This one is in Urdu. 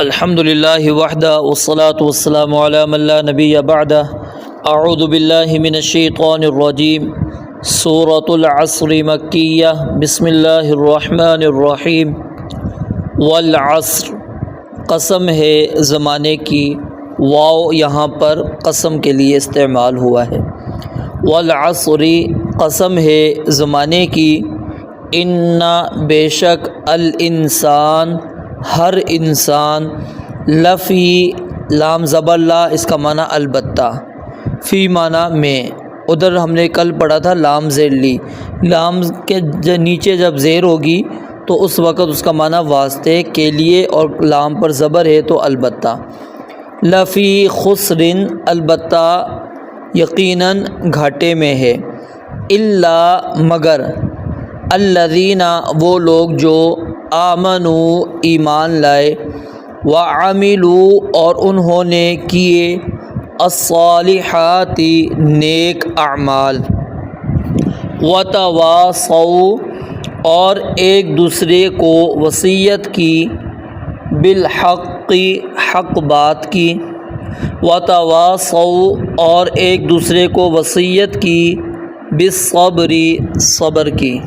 الحمد للہ وحدہ والصلاة والسلام علی من لا نبی بعدہ اعوذ باللہ من الشیطان الرجیم سورۃ العصر مکیہ بسم اللہ الرحمن الرحیم والعصر قسم ہے زمانے کی، واو یہاں پر قسم کے لیے استعمال ہوا ہے۔ والعصر قسم ہے زمانے کی، ان بے شک الانسان ہر انسان، لفی لام زبر لا اس کا معنی البتہ، فی معنی میں، ادھر ہم نے کل پڑھا تھا لام زیر لی، لام کے نیچے جب زیر ہوگی تو اس وقت اس کا معنی واسطے کے لیے، اور لام پر زبر ہے تو البتہ۔ لفی خسرن البتہ یقیناً گھاٹے میں ہے، الا مگر، الذین وہ لوگ جو آمنوا ایمان لائے، وعملوا اور انہوں نے کیے، الصالحات نیک اعمال، وتواصوا اور ایک دوسرے کو وصیت کی، بالحق حق بات کی، وتواصوا اور ایک دوسرے کو وصیت کی، بالصبر صبر کی۔